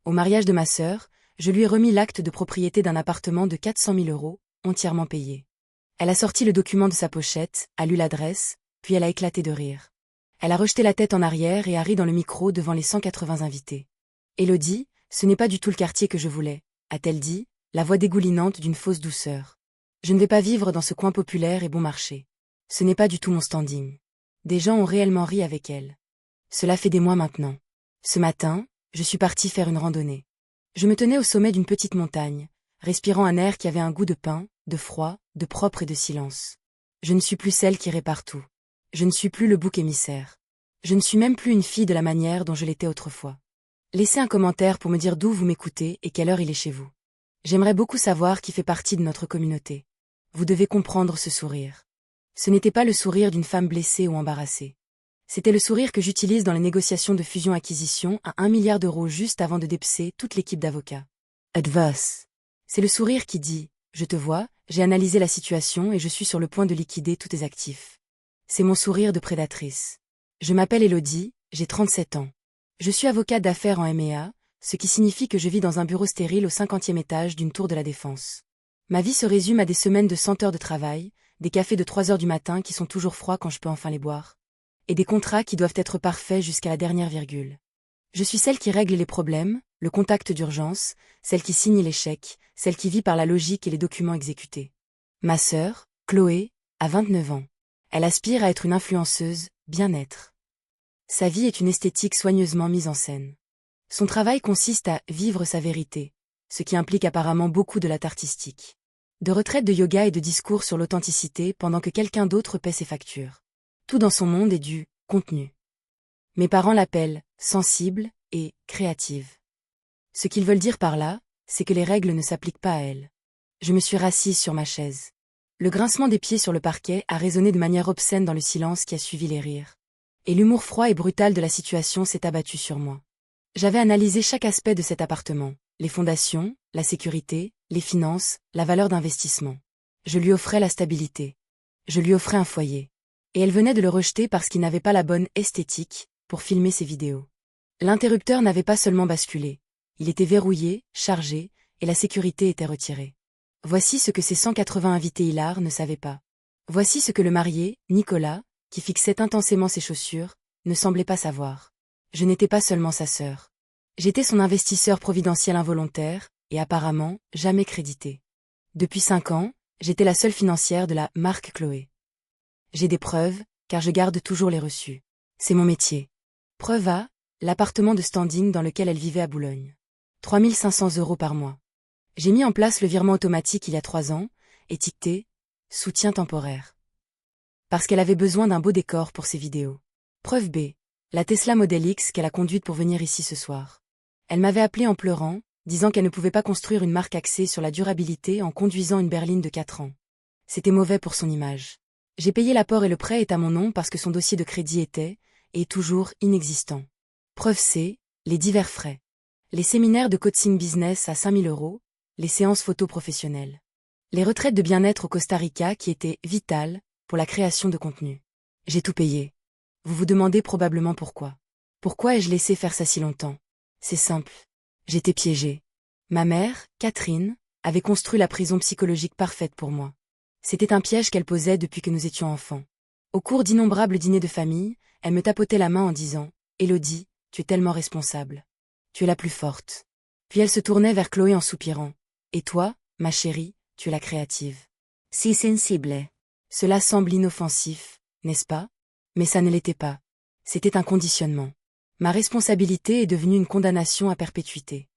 Au mariage de ma sœur, je lui ai remis l'acte de propriété d'un appartement de 400 000 €, entièrement payé. Elle a sorti le document de sa pochette, a lu l'adresse, puis elle a éclaté de rire. Elle a rejeté la tête en arrière et a ri dans le micro devant les 180 invités. Élodie, ce n'est pas du tout le quartier que je voulais, a-t-elle dit, la voix dégoulinante d'une fausse douceur. Je ne vais pas vivre dans ce coin populaire et bon marché. Ce n'est pas du tout mon standing. Des gens ont réellement ri avec elle. Cela fait des mois maintenant. Ce matin, je suis partie faire une randonnée. Je me tenais au sommet d'une petite montagne, respirant un air qui avait un goût de pain, de froid, de propre et de silence. Je ne suis plus celle qui répare tout. Je ne suis plus le bouc émissaire. Je ne suis même plus une fille de la manière dont je l'étais autrefois. Laissez un commentaire pour me dire d'où vous m'écoutez et quelle heure il est chez vous. J'aimerais beaucoup savoir qui fait partie de notre communauté. Vous devez comprendre ce sourire. Ce n'était pas le sourire d'une femme blessée ou embarrassée. C'était le sourire que j'utilise dans les négociations de fusion-acquisition à 1 milliard d'euros juste avant de dépcer toute l'équipe d'avocats. Adverse. C'est le sourire qui dit « Je te vois, j'ai analysé la situation et je suis sur le point de liquider tous tes actifs. » C'est mon sourire de prédatrice. Je m'appelle Élodie, j'ai 37 ans. Je suis avocate d'affaires en M&A, ce qui signifie que je vis dans un bureau stérile au 50e étage d'une tour de la Défense. Ma vie se résume à des semaines de 100 heures de travail, des cafés de 3 heures du matin qui sont toujours froids quand je peux enfin les boire, et des contrats qui doivent être parfaits jusqu'à la dernière virgule. Je suis celle qui règle les problèmes, le contact d'urgence, celle qui signe les chèques, celle qui vit par la logique et les documents exécutés. Ma sœur, Chloé, a 29 ans. Elle aspire à être une influenceuse, bien-être. Sa vie est une esthétique soigneusement mise en scène. Son travail consiste à vivre sa vérité, ce qui implique apparemment beaucoup de l'art artistique. De retraite de yoga et de discours sur l'authenticité pendant que quelqu'un d'autre paie ses factures. Tout dans son monde est du contenu. Mes parents l'appellent sensible et créative. Ce qu'ils veulent dire par là, c'est que les règles ne s'appliquent pas à elle. Je me suis rassise sur ma chaise. Le grincement des pieds sur le parquet a résonné de manière obscène dans le silence qui a suivi les rires. Et l'humour froid et brutal de la situation s'est abattu sur moi. J'avais analysé chaque aspect de cet appartement, les fondations, la sécurité, les finances, la valeur d'investissement. Je lui offrais la stabilité. Je lui offrais un foyer. Et elle venait de le rejeter parce qu'il n'avait pas la bonne esthétique pour filmer ses vidéos. L'interrupteur n'avait pas seulement basculé. Il était verrouillé, chargé, et la sécurité était retirée. Voici ce que ces 180 invités hilars ne savaient pas. Voici ce que le marié, Nicolas, qui fixait intensément ses chaussures, ne semblait pas savoir. Je n'étais pas seulement sa sœur. J'étais son investisseur providentiel involontaire, et apparemment, jamais crédité. Depuis 5 ans, j'étais la seule financière de la marque Chloé. J'ai des preuves, car je garde toujours les reçus. C'est mon métier. Preuve A, l'appartement de standing dans lequel elle vivait à Boulogne. 3 500 € par mois. J'ai mis en place le virement automatique il y a 3 ans, étiqueté « Soutien temporaire ». Parce qu'elle avait besoin d'un beau décor pour ses vidéos. Preuve B, la Tesla Model X qu'elle a conduite pour venir ici ce soir. Elle m'avait appelé en pleurant, disant qu'elle ne pouvait pas construire une marque axée sur la durabilité en conduisant une berline de 4 ans. C'était mauvais pour son image. J'ai payé l'apport et le prêt est à mon nom parce que son dossier de crédit était, et est toujours, inexistant. Preuve C, les divers frais. Les séminaires de coaching business à 5 000 €, les séances photos professionnelles. Les retraites de bien-être au Costa Rica qui étaient vitales pour la création de contenu. J'ai tout payé. Vous vous demandez probablement pourquoi. Pourquoi ai-je laissé faire ça si longtemps? C'est simple. J'étais piégée. Ma mère, Catherine, avait construit la prison psychologique parfaite pour moi. C'était un piège qu'elle posait depuis que nous étions enfants. Au cours d'innombrables dîners de famille, elle me tapotait la main en disant « Élodie, tu es tellement responsable. Tu es la plus forte. » Puis elle se tournait vers Chloé en soupirant. « Et toi, ma chérie, tu es la créative. » Si sensible. Cela semble inoffensif, n'est-ce pas? Mais ça ne l'était pas. C'était un conditionnement. Ma responsabilité est devenue une condamnation à perpétuité.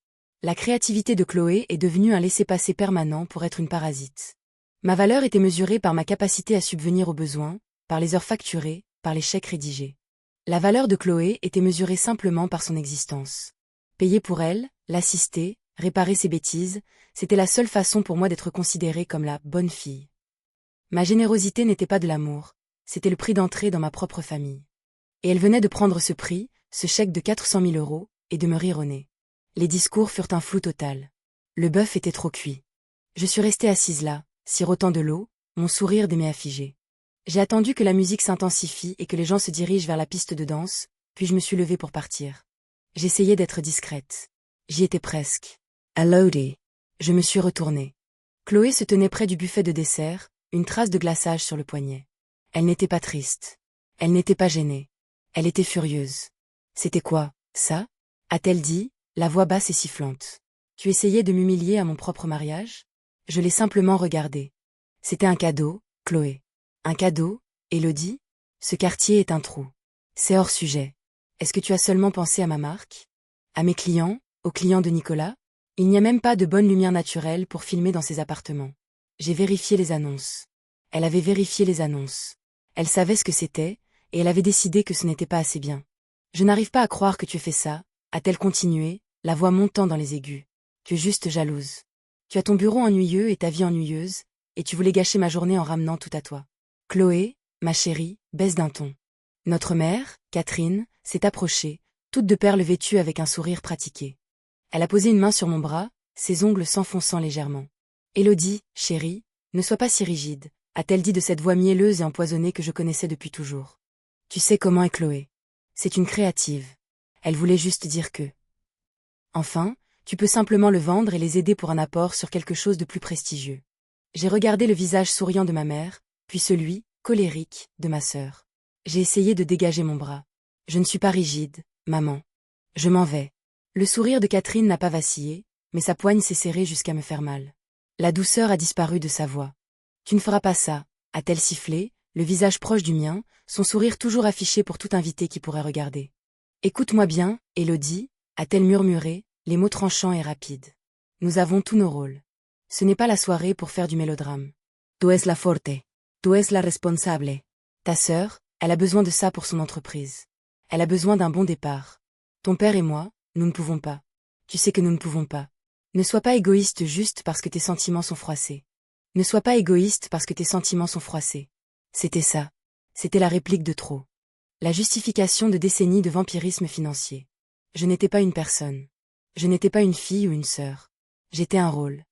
La créativité de Chloé est devenue un laissez-passer permanent pour être une parasite. Ma valeur était mesurée par ma capacité à subvenir aux besoins, par les heures facturées, par les chèques rédigés. La valeur de Chloé était mesurée simplement par son existence. Payer pour elle, l'assister, réparer ses bêtises, c'était la seule façon pour moi d'être considérée comme la bonne fille. Ma générosité n'était pas de l'amour, c'était le prix d'entrée dans ma propre famille. Et elle venait de prendre ce prix, ce chèque de 400 000 €, et de me rire au nez. Les discours furent un flou total. Le bœuf était trop cuit. Je suis restée assise là, sirotant de l'eau, mon sourire d'émé figé. J'ai attendu que la musique s'intensifie et que les gens se dirigent vers la piste de danse, puis je me suis levée pour partir. J'essayais d'être discrète. J'y étais presque. Elodie. Je me suis retournée. Chloé se tenait près du buffet de dessert, une trace de glaçage sur le poignet. Elle n'était pas triste. Elle n'était pas gênée. Elle était furieuse. C'était quoi, ça? A-t-elle dit, la voix basse et sifflante. Tu essayais de m'humilier à mon propre mariage? Je l'ai simplement regardé. C'était un cadeau, Chloé. Un cadeau, Élodie? Ce quartier est un trou. C'est hors sujet. Est-ce que tu as seulement pensé à ma marque? À mes clients, aux clients de Nicolas? Il n'y a même pas de bonne lumière naturelle pour filmer dans ces appartements. J'ai vérifié les annonces. Elle avait vérifié les annonces. Elle savait ce que c'était, et elle avait décidé que ce n'était pas assez bien. Je n'arrive pas à croire que tu aies fait ça, a-t-elle continué, la voix montant dans les aigus. Tu es juste jalouse. Tu as ton bureau ennuyeux et ta vie ennuyeuse, et tu voulais gâcher ma journée en ramenant tout à toi. Chloé, ma chérie, baisse d'un ton. Notre mère, Catherine, s'est approchée, toute de perles vêtue avec un sourire pratiqué. Elle a posé une main sur mon bras, ses ongles s'enfonçant légèrement. Élodie, chérie, ne sois pas si rigide, a-t-elle dit de cette voix mielleuse et empoisonnée que je connaissais depuis toujours. Tu sais comment est Chloé. C'est une créative. Elle voulait juste dire que. Enfin, tu peux simplement le vendre et les aider pour un apport sur quelque chose de plus prestigieux. J'ai regardé le visage souriant de ma mère, puis celui, colérique, de ma sœur. J'ai essayé de dégager mon bras. Je ne suis pas rigide, maman. Je m'en vais. Le sourire de Catherine n'a pas vacillé, mais sa poigne s'est serrée jusqu'à me faire mal. La douceur a disparu de sa voix. Tu ne feras pas ça, a-t-elle sifflé, le visage proche du mien, son sourire toujours affiché pour tout invité qui pourrait regarder. Écoute-moi bien, Élodie, a-t-elle murmuré, les mots tranchants et rapides. Nous avons tous nos rôles. Ce n'est pas la soirée pour faire du mélodrame. Tu es la forte. Tu es la responsable. Ta sœur, elle a besoin de ça pour son entreprise. Elle a besoin d'un bon départ. Ton père et moi, nous ne pouvons pas. Tu sais que nous ne pouvons pas. Ne sois pas égoïste juste parce que tes sentiments sont froissés. Ne sois pas égoïste parce que tes sentiments sont froissés. C'était ça. C'était la réplique de trop. La justification de décennies de vampirisme financier. Je n'étais pas une personne. Je n'étais pas une fille ou une sœur. J'étais un rôle.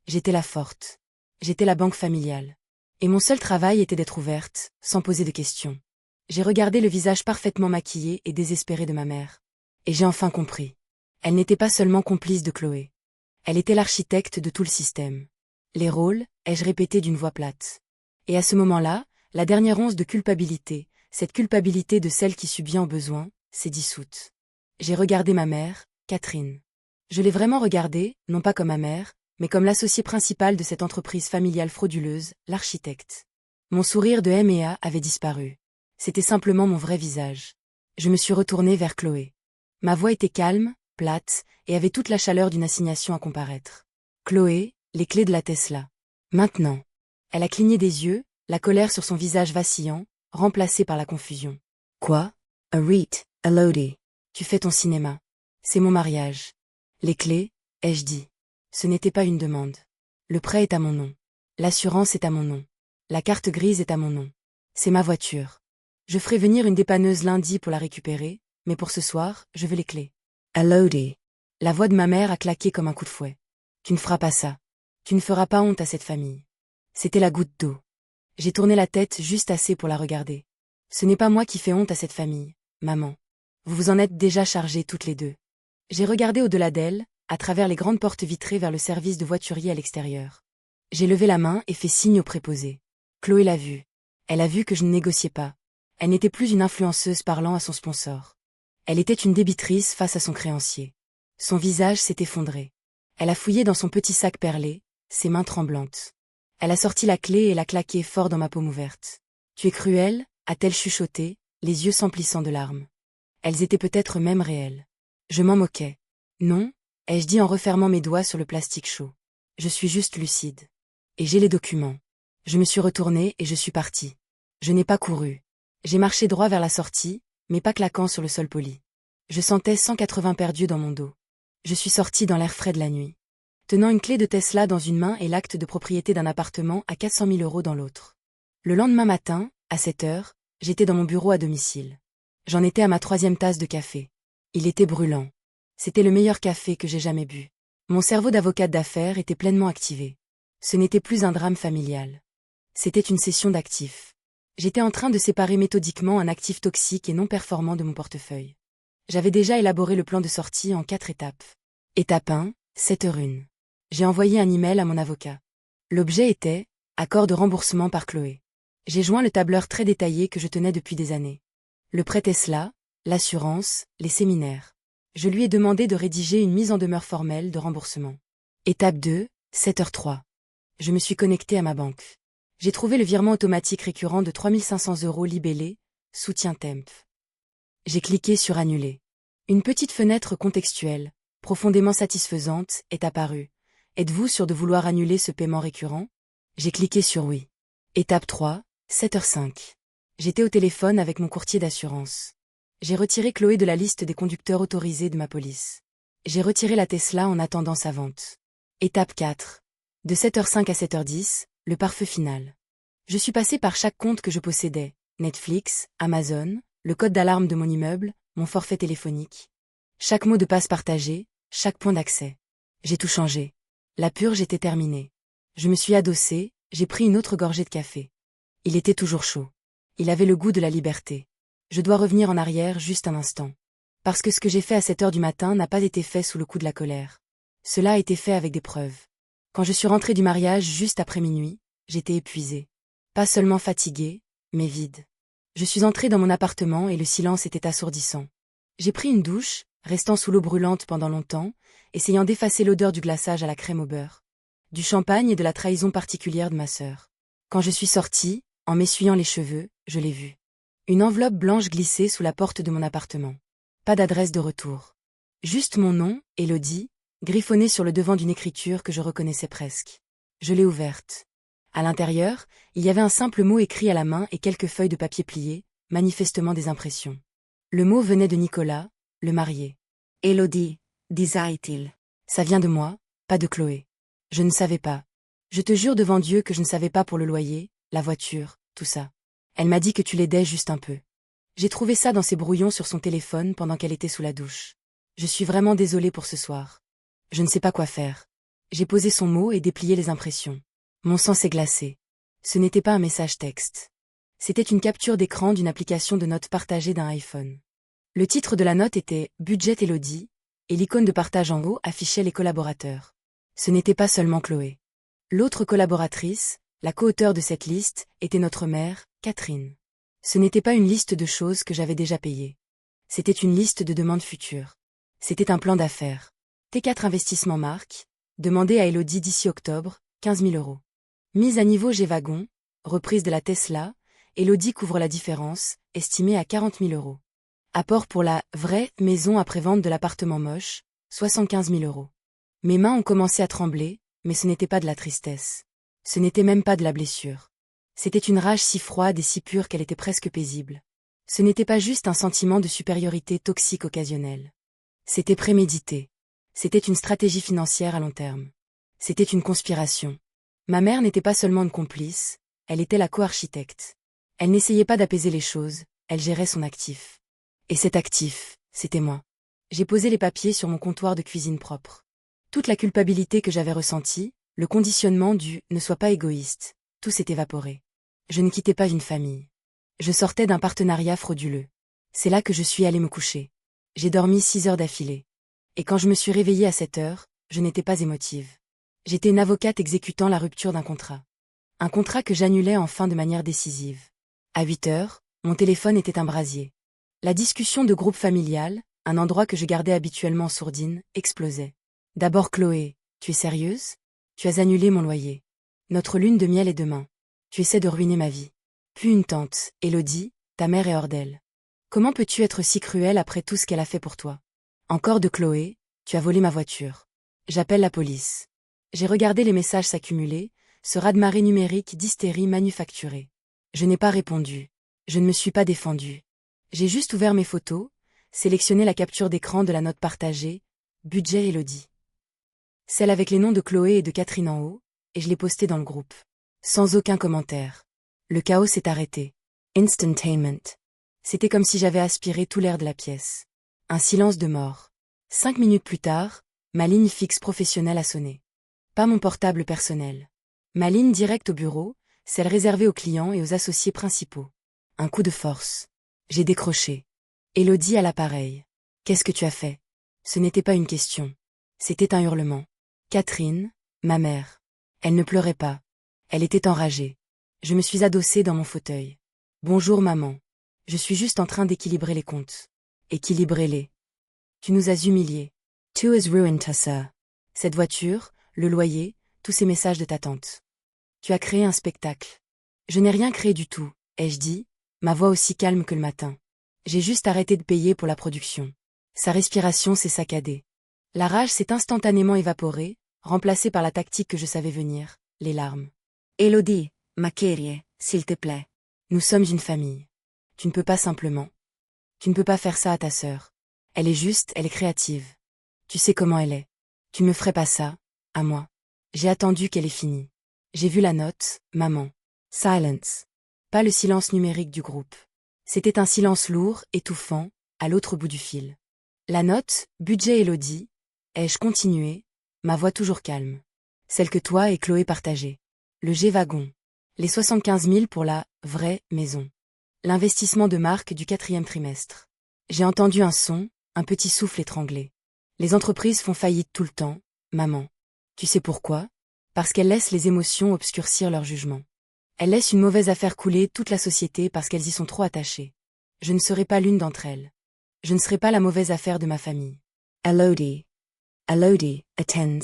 J'étais la forte. J'étais la banque familiale. Et mon seul travail était d'être ouverte, sans poser de questions. J'ai regardé le visage parfaitement maquillé et désespéré de ma mère. Et j'ai enfin compris. Elle n'était pas seulement complice de Chloé. Elle était l'architecte de tout le système. Les rôles, ai-je répété d'une voix plate. Et à ce moment-là, la dernière once de culpabilité, cette culpabilité de celle qui subit en besoin, s'est dissoute. J'ai regardé ma mère, Catherine. Je l'ai vraiment regardée, non pas comme ma mère, mais comme l'associé principal de cette entreprise familiale frauduleuse, l'architecte. Mon sourire de M&A avait disparu. C'était simplement mon vrai visage. Je me suis retournée vers Chloé. Ma voix était calme, plate, et avait toute la chaleur d'une assignation à comparaître. Chloé, les clés de la Tesla. Maintenant. Elle a cligné des yeux, la colère sur son visage vacillant, remplacée par la confusion. Quoi? A REIT, Elodie. Tu fais ton cinéma. C'est mon mariage. Les clés, ai-je dit. Ce n'était pas une demande. Le prêt est à mon nom. L'assurance est à mon nom. La carte grise est à mon nom. C'est ma voiture. Je ferai venir une dépanneuse lundi pour la récupérer, mais pour ce soir, je veux les clés. Elodie. La voix de ma mère a claqué comme un coup de fouet. Tu ne feras pas ça. Tu ne feras pas honte à cette famille. C'était la goutte d'eau. J'ai tourné la tête juste assez pour la regarder. Ce n'est pas moi qui fais honte à cette famille, maman. Vous vous en êtes déjà chargées toutes les deux. J'ai regardé au-delà d'elle, à travers les grandes portes vitrées vers le service de voiturier à l'extérieur. J'ai levé la main et fait signe au préposé. Chloé l'a vu. Elle a vu que je ne négociais pas. Elle n'était plus une influenceuse parlant à son sponsor. Elle était une débitrice face à son créancier. Son visage s'est effondré. Elle a fouillé dans son petit sac perlé, ses mains tremblantes. Elle a sorti la clé et l'a claquée fort dans ma paume ouverte. Tu es cruelle, a-t-elle chuchoté, les yeux s'emplissant de larmes. Elles étaient peut-être même réelles. Je m'en moquais. Non, ai-je dit en refermant mes doigts sur le plastique chaud. Je suis juste lucide. Et j'ai les documents. Je me suis retournée et je suis partie. Je n'ai pas couru. J'ai marché droit vers la sortie, mais pas claquant sur le sol poli. Je sentais 180 perdus dans mon dos. Je suis sortie dans l'air frais de la nuit. Tenant une clé de Tesla dans une main et l'acte de propriété d'un appartement à 400 000 € dans l'autre. Le lendemain matin, à 7 heures, j'étais dans mon bureau à domicile. J'en étais à ma 3e tasse de café. Il était brûlant. C'était le meilleur café que j'ai jamais bu. Mon cerveau d'avocate d'affaires était pleinement activé. Ce n'était plus un drame familial. C'était une session d'actifs. J'étais en train de séparer méthodiquement un actif toxique et non performant de mon portefeuille. J'avais déjà élaboré le plan de sortie en 4 étapes. Étape 1, 7h01. J'ai envoyé un email à mon avocat. L'objet était « Accord de remboursement par Chloé ». J'ai joint le tableur très détaillé que je tenais depuis des années. Le prêt Tesla, l'assurance, les séminaires. Je lui ai demandé de rédiger une mise en demeure formelle de remboursement. Étape 2, 7h03. Je me suis connecté à ma banque. J'ai trouvé le virement automatique récurrent de 3500 € libellé « Soutien Temp ». J'ai cliqué sur « Annuler ». Une petite fenêtre contextuelle, profondément satisfaisante, est apparue. Êtes-vous sûr de vouloir annuler ce paiement récurrent? J'ai cliqué sur « Oui ». Étape 3, 7h05. J'étais au téléphone avec mon courtier d'assurance. J'ai retiré Chloé de la liste des conducteurs autorisés de ma police. J'ai retiré la Tesla en attendant sa vente. Étape 4. De 7h05 à 7h10, le pare-feu final. Je suis passé par chaque compte que je possédais, Netflix, Amazon, le code d'alarme de mon immeuble, mon forfait téléphonique. Chaque mot de passe partagé, chaque point d'accès. J'ai tout changé. La purge était terminée. Je me suis adossé, j'ai pris une autre gorgée de café. Il était toujours chaud. Il avait le goût de la liberté. Je dois revenir en arrière juste un instant. Parce que ce que j'ai fait à 7h du matin n'a pas été fait sous le coup de la colère. Cela a été fait avec des preuves. Quand je suis rentrée du mariage juste après minuit, j'étais épuisée. Pas seulement fatiguée, mais vide. Je suis entrée dans mon appartement et le silence était assourdissant. J'ai pris une douche, restant sous l'eau brûlante pendant longtemps, essayant d'effacer l'odeur du glaçage à la crème au beurre, du champagne et de la trahison particulière de ma sœur. Quand je suis sortie, en m'essuyant les cheveux, je l'ai vue. Une enveloppe blanche glissée sous la porte de mon appartement. Pas d'adresse de retour. Juste mon nom, Élodie, griffonné sur le devant d'une écriture que je reconnaissais presque. Je l'ai ouverte. À l'intérieur, il y avait un simple mot écrit à la main et quelques feuilles de papier pliées, manifestement des impressions. Le mot venait de Nicolas, le marié. « Élodie », disait-il. Ça vient de moi, pas de Chloé. Je ne savais pas. Je te jure devant Dieu que je ne savais pas pour le loyer, la voiture, tout ça. Elle m'a dit que tu l'aidais juste un peu. J'ai trouvé ça dans ses brouillons sur son téléphone pendant qu'elle était sous la douche. Je suis vraiment désolée pour ce soir. Je ne sais pas quoi faire. J'ai posé son mot et déplié les impressions. Mon sang s'est glacé. Ce n'était pas un message texte. C'était une capture d'écran d'une application de notes partagée d'un iPhone. Le titre de la note était « Budget Élodie » et l'icône de partage en haut affichait les collaborateurs. Ce n'était pas seulement Chloé. L'autre collaboratrice, la co-auteure de cette liste, était notre mère, Catherine. Ce n'était pas une liste de choses que j'avais déjà payées. C'était une liste de demandes futures. C'était un plan d'affaires. T4 Investissement Marque, demandé à Élodie d'ici octobre, 15 000 €. Mise à niveau G-Wagon, reprise de la Tesla, Élodie couvre la différence, estimée à 40 000 €. Apport pour la « vraie » maison après vente de l'appartement moche, 75 000 €. Mes mains ont commencé à trembler, mais ce n'était pas de la tristesse. Ce n'était même pas de la blessure. C'était une rage si froide et si pure qu'elle était presque paisible. Ce n'était pas juste un sentiment de supériorité toxique occasionnel. C'était prémédité. C'était une stratégie financière à long terme. C'était une conspiration. Ma mère n'était pas seulement une complice, elle était la co-architecte. Elle n'essayait pas d'apaiser les choses, elle gérait son actif. Et cet actif, c'était moi. J'ai posé les papiers sur mon comptoir de cuisine propre. Toute la culpabilité que j'avais ressentie, le conditionnement du « ne sois pas égoïste », tout s'est évaporé. Je ne quittais pas une famille. Je sortais d'un partenariat frauduleux. C'est là que je suis allée me coucher. J'ai dormi 6 heures d'affilée. Et quand je me suis réveillée à 7 heures, je n'étais pas émotive. J'étais une avocate exécutant la rupture d'un contrat. Un contrat que j'annulais enfin de manière décisive. À 8 heures, mon téléphone était un brasier. La discussion de groupe familial, un endroit que je gardais habituellement en sourdine, explosait. D'abord Chloé, tu es sérieuse? Tu as annulé mon loyer. Notre lune de miel est demain. Tu essaies de ruiner ma vie. Puis une tante, Élodie, ta mère est hors d'elle. Comment peux-tu être si cruelle après tout ce qu'elle a fait pour toi? Encore de Chloé, tu as volé ma voiture. J'appelle la police. J'ai regardé les messages s'accumuler, ce raz-de-marée numérique d'hystérie manufacturée. Je n'ai pas répondu. Je ne me suis pas défendue. J'ai juste ouvert mes photos, sélectionné la capture d'écran de la note partagée, budget Élodie. Celle avec les noms de Chloé et de Catherine en haut, et je l'ai postée dans le groupe. Sans aucun commentaire. Le chaos s'est arrêté. Instantainment. C'était comme si j'avais aspiré tout l'air de la pièce. Un silence de mort. 5 minutes plus tard, ma ligne fixe professionnelle a sonné. Pas mon portable personnel. Ma ligne directe au bureau, celle réservée aux clients et aux associés principaux. Un coup de force. J'ai décroché. Élodie à l'appareil. Qu'est-ce que tu as fait? Ce n'était pas une question. C'était un hurlement. Catherine, ma mère. Elle ne pleurait pas. Elle était enragée. Je me suis adossée dans mon fauteuil. Bonjour maman. Je suis juste en train d'équilibrer les comptes. Équilibrez-les. Tu nous as humiliés. Tu has ruined us, sir. Cette voiture, le loyer, tous ces messages de ta tante. Tu as créé un spectacle. Je n'ai rien créé du tout, ai-je dit, ma voix aussi calme que le matin. J'ai juste arrêté de payer pour la production. Sa respiration s'est saccadée. La rage s'est instantanément évaporée, remplacée par la tactique que je savais venir, les larmes. Élodie, ma chérie, s'il te plaît. Nous sommes une famille. Tu ne peux pas simplement. Tu ne peux pas faire ça à ta sœur. Elle est juste, elle est créative. Tu sais comment elle est. Tu ne me ferais pas ça, à moi. J'ai attendu qu'elle ait fini. J'ai vu la note, maman. Silence. Pas le silence numérique du groupe. C'était un silence lourd, étouffant, à l'autre bout du fil. La note, budget Élodie. Ai-je continué, ma voix toujours calme. Celle que toi et Chloé partageaient. Le G-Wagon. Les 75 000 pour la vraie maison. L'investissement de marque du 4e trimestre. J'ai entendu un son, un petit souffle étranglé. Les entreprises font faillite tout le temps, maman. Tu sais pourquoi? Parce qu'elles laissent les émotions obscurcir leur jugement. Elles laissent une mauvaise affaire couler toute la société parce qu'elles y sont trop attachées. Je ne serai pas l'une d'entre elles. Je ne serai pas la mauvaise affaire de ma famille. Élodie. Élodie, attends.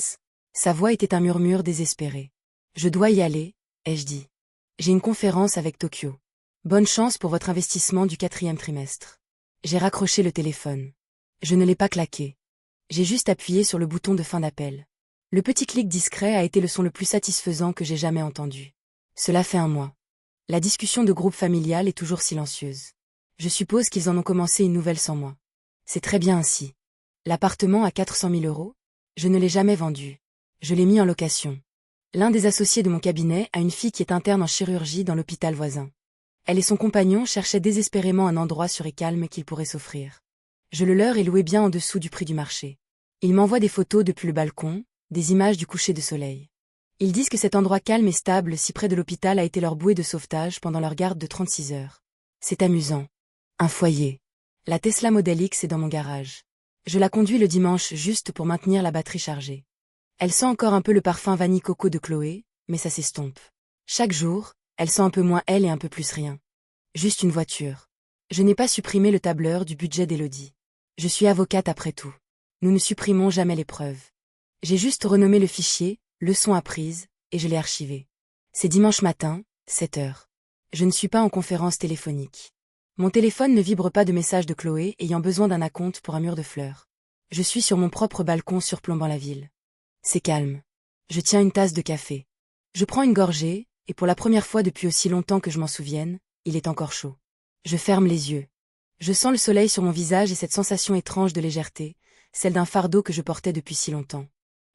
Sa voix était un murmure désespéré. Je dois y aller, ai-je dit. J'ai une conférence avec Tokyo. Bonne chance pour votre investissement du 4e trimestre. J'ai raccroché le téléphone. Je ne l'ai pas claqué. J'ai juste appuyé sur le bouton de fin d'appel. Le petit clic discret a été le son le plus satisfaisant que j'ai jamais entendu. Cela fait un mois. La discussion de groupe familial est toujours silencieuse. Je suppose qu'ils en ont commencé une nouvelle sans moi. C'est très bien ainsi. L'appartement à 400 000 €? Je ne l'ai jamais vendu. Je l'ai mis en location. L'un des associés de mon cabinet a une fille qui est interne en chirurgie dans l'hôpital voisin. Elle et son compagnon cherchaient désespérément un endroit sûr et calme qu'ils pourraient s'offrir. Je le leur ai loué bien en dessous du prix du marché. Ils m'envoient des photos depuis le balcon, des images du coucher de soleil. Ils disent que cet endroit calme et stable si près de l'hôpital a été leur bouée de sauvetage pendant leur garde de 36 heures. C'est amusant. Un foyer. La Tesla Model X est dans mon garage. Je la conduis le dimanche juste pour maintenir la batterie chargée. Elle sent encore un peu le parfum vanille coco de Chloé, mais ça s'estompe. Chaque jour, elle sent un peu moins elle et un peu plus rien. Juste une voiture. Je n'ai pas supprimé le tableur du budget d'Élodie. Je suis avocate après tout. Nous ne supprimons jamais les preuves. J'ai juste renommé le fichier, leçon apprise, et je l'ai archivé. C'est dimanche matin, 7 heures. Je ne suis pas en conférence téléphonique. Mon téléphone ne vibre pas de messages de Chloé ayant besoin d'un acompte pour un mur de fleurs. Je suis sur mon propre balcon surplombant la ville. C'est calme. Je tiens une tasse de café. Je prends une gorgée, et pour la première fois depuis aussi longtemps que je m'en souvienne, il est encore chaud. Je ferme les yeux. Je sens le soleil sur mon visage et cette sensation étrange de légèreté, celle d'un fardeau que je portais depuis si longtemps.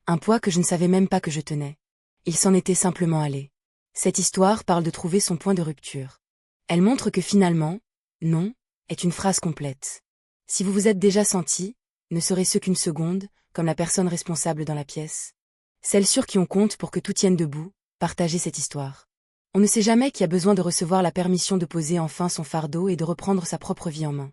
Un poids que je ne savais même pas que je tenais. Il s'en était simplement allé. Cette histoire parle de trouver son point de rupture. Elle montre que finalement, non, est une phrase complète. Si vous vous êtes déjà senti, ne serait-ce qu'une seconde, comme la personne responsable dans la pièce. Celle sur qui on compte pour que tout tienne debout, partagez cette histoire. On ne sait jamais qui a besoin de recevoir la permission de poser enfin son fardeau et de reprendre sa propre vie en main.